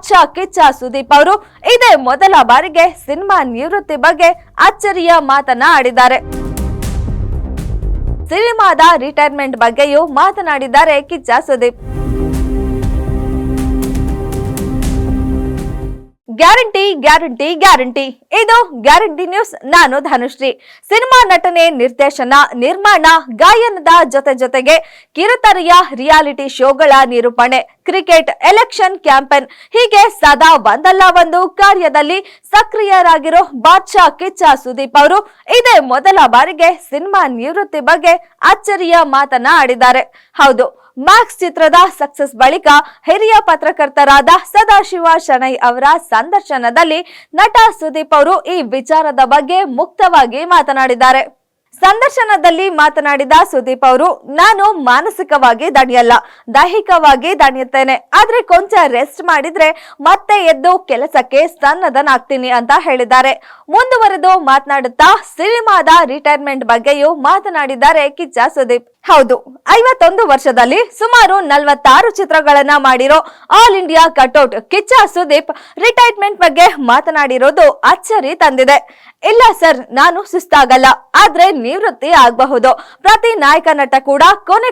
ಬಾದ್ಶಾ ಕಿಚ್ಚ ಸುದೀಪ್ ಅವರು ಇದೇ ಮೊದಲ ಬಾರಿಗೆ ಸಿನಿಮಾ ನಿವೃತ್ತಿ ಬಗ್ಗೆ ಅಚ್ಚರಿಯ ಮಾತನ್ನ ಆಡಿದ್ದಾರೆ. ಸಿನಿಮಾದ ರಿಟೈರ್ಮೆಂಟ್ ಬಗ್ಗೆಯೂ ಮಾತನಾಡಿದ್ದಾರೆ Kichcha Sudeep. Guarantee guarantee guarantee, ಇದು ಗ್ಯಾರಂಟಿ ನ್ಯೂಸ್. ನಾನು ಧನುಶ್ರೀ. ಸಿನಿಮಾ ನಟನೆ, ನಿರ್ದೇಶನ, ನಿರ್ಮಾಣ, ಗಾಯನದ ಜೊತೆಗೆ ಕಿರುತೆರೆಯ ರಿಯಾಲಿಟಿ ಶೋಗಳ ನಿರೂಪಣೆ, ಕ್ರಿಕೆಟ್, ಎಲೆಕ್ಷನ್ ಕ್ಯಾಂಪೇನ್ ಹೀಗೆ ಸದಾ ಒಂದಲ್ಲ ಒಂದು ಕಾರ್ಯದಲ್ಲಿ ಸಕ್ರಿಯರಾಗಿರೋ ಬಾದ್ಶಾ ಕಿಚ್ಚ ಸುದೀಪ್ ಅವರು ಇದೇ ಮೊದಲ ಬಾರಿಗೆ ಸಿನಿಮಾ ನಿವೃತ್ತಿ ಬಗ್ಗೆ ಅಚ್ಚರಿಯ ಮಾತನ್ನ ಆಡಿದ್ದಾರೆ. ಹೌದು, ಮ್ಯಾಕ್ಸ್ ಚಿತ್ರದ ಸಕ್ಸಸ್ ಬಳಿಕ ಹಿರಿಯ ಪತ್ರಕರ್ತರಾದ ಸದಾಶಿವ ಶೆಣೈ ಅವರ ಸಂದರ್ಶನದಲ್ಲಿ ನಟ ಸುದೀಪ್ ಅವರು ಈ ವಿಚಾರದ ಬಗ್ಗೆ ಮುಕ್ತವಾಗಿ ಮಾತನಾಡಿದ್ದಾರೆ. ಸಂದರ್ಶನದಲ್ಲಿ ಮಾತನಾಡಿದ ಸುದೀಪ್ ಅವರು, ನಾನು ಮಾನಸಿಕವಾಗಿ ದಣಿಯಲ್ಲ, ದೈಹಿಕವಾಗಿ ದಣಿಯುತ್ತೇನೆ. ಆದ್ರೆ ಕೊಂಚ ರೆಸ್ಟ್ ಮಾಡಿದ್ರೆ ಮತ್ತೆ ಎದ್ದು ಕೆಲಸಕ್ಕೆ ಸನ್ನದ್ಧನಾಗ್ತೀನಿ ಅಂತ ಹೇಳಿದ್ದಾರೆ. ಮುಂದುವರೆದು ಮಾತನಾಡುತ್ತಾ ಸಿನಿಮಾದ ರಿಟೈರ್ಮೆಂಟ್ ಬಗ್ಗೆಯೂ ಮಾತನಾಡಿದ್ದಾರೆ ಕಿಚ್ಚ ಸುದೀಪ್. ಹೌದು, 51 ವರ್ಷದಲ್ಲಿ ಸುಮಾರು 46 ಚಿತ್ರಗಳನ್ನ ಮಾಡಿರೋ all India cutout Kichcha Sudeep retirement ಬಗ್ಗೆ ಮಾತನಾಡಿರೋದು ಅಚ್ಚರಿ ತಂದಿದೆ. ಇಲ್ಲ ಸರ್, ನಾನು ಸುಸ್ತಾಗಲ್ಲ, ಆದ್ರೆ ನಿವೃತ್ತಿ ಆಗಬಹುದು. ಪ್ರತಿ ನಾಯಕ ನಟ ಕೂಡ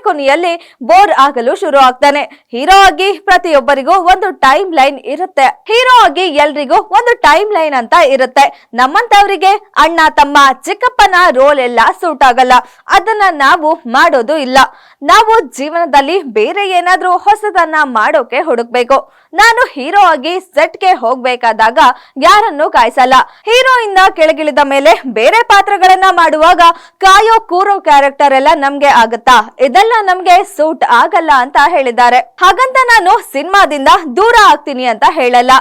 ಕೊನೆಯಲ್ಲಿ ಬೋರ್ ಆಗಲು ಶುರು ಆಗ್ತಾನೆ. ಹೀರೋ ಆಗಿ ಪ್ರತಿಯೊಬ್ಬರಿಗೂ ಒಂದು ಟೈಮ್ ಲೈನ್ ಇರುತ್ತೆ. ಹೀರೋ ಆಗಿ ಎಲ್ರಿಗೂ ಒಂದು ಟೈಮ್ ಲೈನ್ ಅಂತ ಇರುತ್ತೆ. ನಮ್ಮಂತವರಿಗೆ ಅಣ್ಣ ತಮ್ಮ ಚಿಕ್ಕಪ್ಪನ ರೋಲ್ ಎಲ್ಲ ಸೂಟ್ ಆಗಲ್ಲ. ಅದನ್ನ ನಾವು ಮಾಡೋದು ಇಲ್ಲ. ನಾವು ಜೀವನದಲ್ಲಿ ಬೇರೆ ಏನಾದ್ರೂ ಹೊಸದನ್ನ ಮಾಡೋಕೆ ಹುಡುಕ್ಬೇಕು. ನಾನು ಹೀರೋ ಆಗಿ ಸೆಟ್ಗೆ ಹೋಗ್ಬೇಕಾದಾಗ ಯಾರನ್ನು ಕಾಯಿಸಲ್ಲ. ಹೀರೋ ಇಂದ ಕೆಳಗಿಳಿದ ಮೇಲೆ ಬೇರೆ ಪಾತ್ರಗಳನ್ನ ಮಾಡುವಾಗ ಕಾಯೋ ಕೂರೋ ಕ್ಯಾರೆಕ್ಟರ್ ಎಲ್ಲ ನಮ್ಗೆ ಆಗುತ್ತಾ? ಇದೆಲ್ಲ ನಮ್ಗೆ ಸೂಟ್ ಆಗಲ್ಲ ಅಂತ ಹೇಳಿದ್ದಾರೆ. ಹಾಗಂತ ನಾನು ಸಿನಿಮಾದಿಂದ ದೂರ ಆಗ್ತೀನಿ ಅಂತ ಹೇಳಲ್ಲ.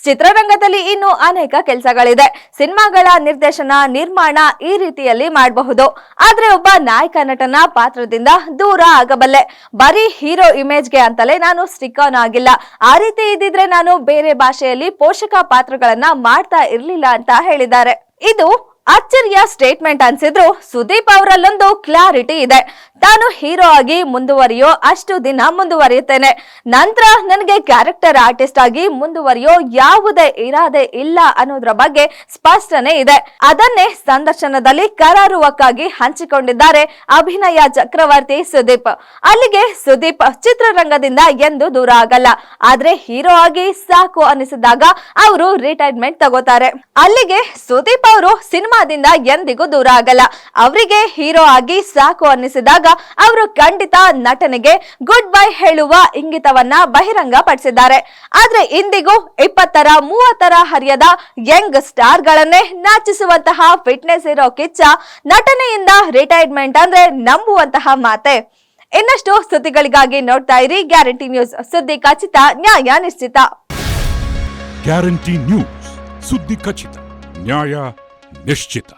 ಚಿತ್ರರಂಗದಲ್ಲಿ ಇನ್ನು ಅನೇಕ ಕೆಲಸಗಳಿದೆ. ಸಿನಿಮಾಗಳ ನಿರ್ದೇಶನ, ನಿರ್ಮಾಣ ಈ ರೀತಿಯಲ್ಲಿ ಮಾಡಬಹುದು. ಆದ್ರೆ ಒಬ್ಬ ನಾಯಕ ನಟನ ಪಾತ್ರದಿಂದ ದೂರ ಆಗಬಲ್ಲೆ. ಬರೀ ಹೀರೋ ಇಮೇಜ್ಗೆ ಅಂತಲೇ ನಾನು ಸ್ಟಿಕ್ ಆನ್ ಆಗಿಲ್ಲ. ಆ ರೀತಿ ಇದ್ದಿದ್ರೆ ನಾನು ಬೇರೆ ಭಾಷೆಯಲ್ಲಿ ಪೋಷಕ ಪಾತ್ರಗಳನ್ನ ಮಾಡ್ತಾ ಇರ್ಲಿಲ್ಲ ಅಂತ ಹೇಳಿದ್ದಾರೆ. ಇದು ಅಚ್ಚರಿಯ ಸ್ಟೇಟ್ಮೆಂಟ್ ಅನ್ಸಿದ್ರು ಸುದೀಪ್ ಅವರಲ್ಲೊಂದು ಕ್ಲಾರಿಟಿ ಇದೆ. ತಾನು ಹೀರೋ ಆಗಿ ಮುಂದುವರಿಯೋ ಅಷ್ಟು ದಿನ ಮುಂದುವರಿಯುತ್ತೇನೆ. ನಂತರ ನನಗೆ ಕ್ಯಾರೆಕ್ಟರ್ ಆರ್ಟಿಸ್ಟ್ ಆಗಿ ಮುಂದುವರಿಯೋ ಯಾವುದೇ ಇರಾದೆ ಇಲ್ಲ ಅನ್ನೋದ್ರ ಬಗ್ಗೆ ಸ್ಪಷ್ಟನೆ ಇದೆ. ಅದನ್ನೇ ಸಂದರ್ಶನದಲ್ಲಿ ಕರಾರುವಕ್ಕಾಗಿ ಹಂಚಿಕೊಂಡಿದ್ದಾರೆ ಅಭಿನಯ ಚಕ್ರವರ್ತಿ ಸುದೀಪ್. ಅಲ್ಲಿಗೆ ಸುದೀಪ್ ಚಿತ್ರರಂಗದಿಂದ ಎಂದು ದೂರ ಆಗಲ್ಲ. ಆದ್ರೆ ಹೀರೋ ಆಗಿ ಸಾಕು ಅನಿಸಿದಾಗ ಅವರು ರಿಟೈರ್ಮೆಂಟ್ ತಗೋತಾರೆ. ಅಲ್ಲಿಗೆ ಸುದೀಪ್ ಅವರು ಸಿನಿಮಾದಿಂದ ಎಂದಿಗೂ ದೂರ ಆಗಲ್ಲ. ಅವರಿಗೆ ಹೀರೋ ಆಗಿ ಸಾಕು ಅನ್ನಿಸಿದಾಗ ಅವರು ಖಂಡಿತ ನಟನೆಗೆ ಗುಡ್ ಬೈ ಹೇಳುವ ಇಂಗಿತವನ್ನ ಬಹಿರಂಗ ಪಡಿಸಿದ್ದಾರೆ. ಆದ್ರೆ ಇಂದಿಗೂ 20-30 ಹರಿಯದ ಯಂಗ್ ಸ್ಟಾರ್ ಗಳನ್ನೇ ನಾಚಿಸುವಂತಹ ಫಿಟ್ನೆಸ್ ಇರೋ ಕಿಚ್ಚ ನಟನೆಯಿಂದ ರಿಟೈರ್ಮೆಂಟ್ ಅಂದ್ರೆ ನಂಬುವಂತಹ ಮಾತೆ. ಇನ್ನಷ್ಟು ಸುದ್ದಿಗಳಿಗಾಗಿ ನೋಡ್ತಾ ಇರಿ ಗ್ಯಾರಂಟಿ ನ್ಯೂಸ್. ಸುದ್ದಿ ಖಚಿತ, ನ್ಯಾಯ ನಿಶ್ಚಿತ. ಗ್ಯಾರಂಟಿ ನ್ಯೂಸ್, ಸುದ್ದಿ ಖಚಿತ, ನ್ಯಾಯ ನಿಶ್ಚಿತ.